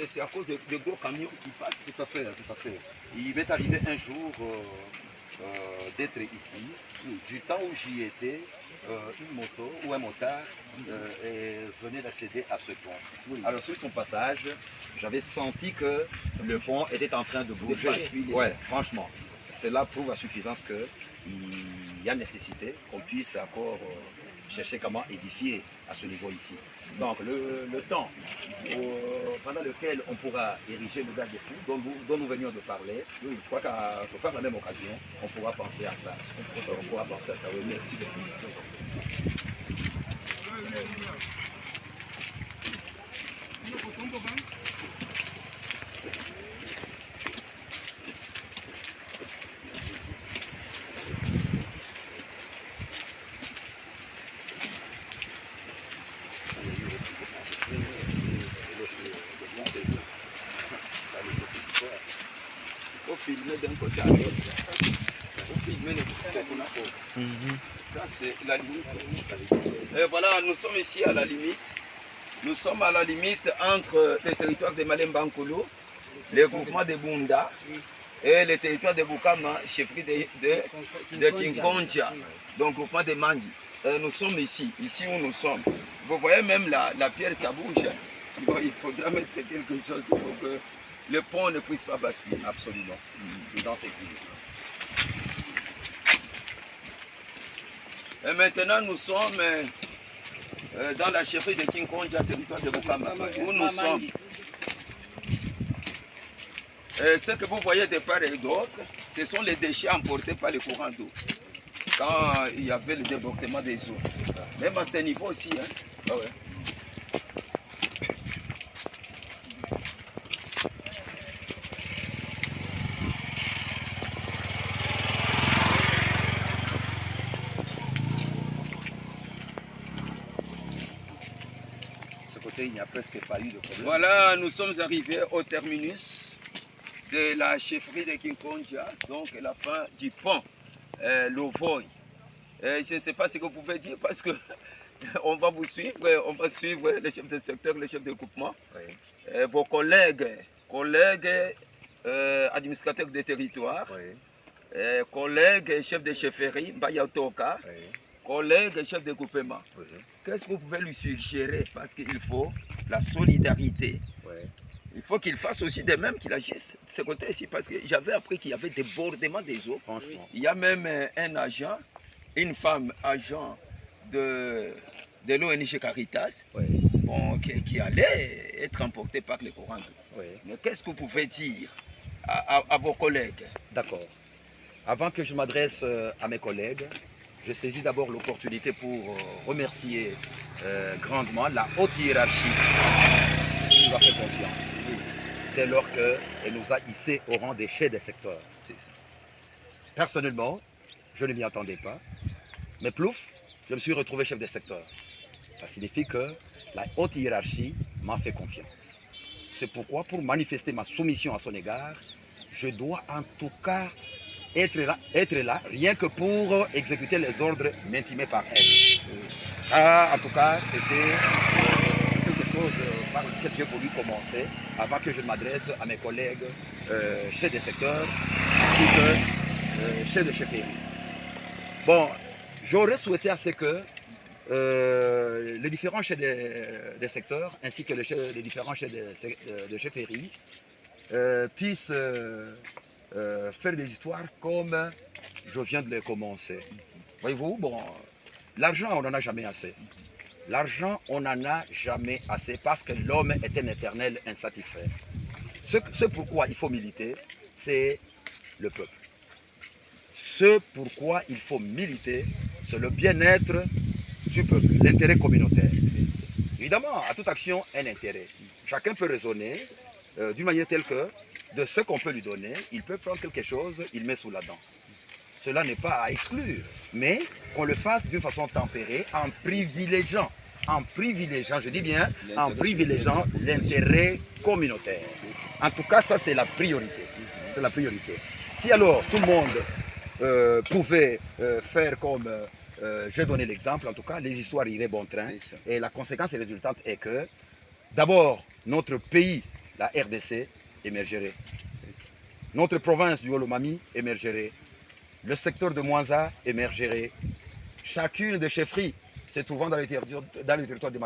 c'est à cause de gros camions qui passent. Tout à fait, tout à fait. Il m'est arrivé un jour d'être ici. Du temps où j'y étais, une moto ou un motard venait d'accéder à ce pont. Oui. Alors sur son passage, j'avais senti que le pont était en train de bouger. Ouais, franchement. Cela prouve à suffisance qu'il y a nécessité qu'on puisse encore chercher comment édifier à ce niveau ici. Donc le temps pendant lequel on pourra ériger le garde-fou dont nous venions de parler, oui, je crois qu'à par la même occasion, on pourra penser à ça. On pourra penser à ça. Oui, merci beaucoup. Il faut filmer d'un côté à l'autre. Il faut filmer les qu'on Ça, c'est la limite. Et voilà, nous sommes ici à la limite. Nous sommes à la limite entre le territoire de Malemba-Nkolo, le groupement de Bunda et le territoire de Bukama, chefferie de Kinkonja, donc groupement de Mangi. Nous sommes ici où nous sommes. Vous voyez même la pierre, ça bouge. Bon, il faudra mettre quelque chose pour que le pont ne puisse pas basculer. Absolument. Dans cette ville. Et maintenant, nous sommes dans la chefferie de Kinkonja, territoire de Bukama, où nous sommes. Ce que vous voyez de part et d'autre, ce sont les déchets emportés par le courant d'eau. Quand il y avait le débordement des eaux. Même à ce niveau aussi. Hein. Ah ouais. Ce côté, il n'y a presque pas eu de problème. Voilà, nous sommes arrivés au terminus de la chefferie de Kinkonja, donc la fin du pont, Lovoy. Je ne sais pas ce que vous pouvez dire parce que on va vous suivre, on va suivre les chefs de secteur, les chefs de groupement, Oui. vos collègues administrateurs des territoires, Oui. collègues chefs de chefferie, Mbayaotoka, Oui. collègues chefs de groupement. Oui. Qu'est-ce que vous pouvez lui suggérer? Parce qu'il faut la solidarité. Oui. Il faut qu'il fasse aussi de même qu'il agisse de ce côté ici, parce que j'avais appris qu'il y avait débordement des eaux. Franchement. Il y a même un agent, une femme agent de l'ONG Caritas, Oui. bon, qui allait être emporté par le courant d'eau. Oui. Mais qu'est-ce que vous pouvez dire à vos collègues? D'accord. Avant que je m'adresse à mes collègues, je saisis d'abord l'opportunité pour remercier grandement la haute hiérarchie qui nous a fait confiance dès lors qu'elle nous a hissés au rang des chefs des secteurs. Personnellement, je ne m'y attendais pas, mais plouf, je me suis retrouvé chef des secteurs. Ça signifie que la haute hiérarchie m'a fait confiance. C'est pourquoi, pour manifester ma soumission à son égard, je dois en tout cas être là, rien que pour exécuter les ordres m'intimés par elle. Ça, en tout cas, c'était quelque chose par lequel j'ai voulu commencer avant que je m'adresse à mes collègues chefs des secteurs ainsi que chefs de chefferie. Bon, j'aurais souhaité à ce que les différents chefs des secteurs ainsi que les différents chefs de chefferie puissent faire des histoires comme je viens de les commencer. Voyez-vous, bon, l'argent, on n'en a jamais assez. L'argent, on n'en a jamais assez parce que l'homme est un éternel insatisfait. Ce pourquoi il faut militer, c'est le peuple. Ce pourquoi il faut militer, c'est le bien-être du peuple, l'intérêt communautaire. Évidemment, à toute action, un intérêt. Chacun peut raisonner d'une manière telle que de ce qu'on peut lui donner, il peut prendre quelque chose, il met sous la dent. Cela n'est pas à exclure, mais qu'on le fasse d'une façon tempérée, en privilégiant, je dis bien, en privilégiant l'intérêt communautaire. En tout cas, ça c'est la priorité. C'est la priorité. Si alors tout le monde pouvait faire comme j'ai donné l'exemple, en tout cas, les histoires iraient bon train. Et la conséquence résultante est que, d'abord, notre pays la RDC émergerait. Notre province du Haut-Lomami émergerait. Le secteur de Mwanza émergerait. Chacune des chefferies se trouvant dans le territoire de Mali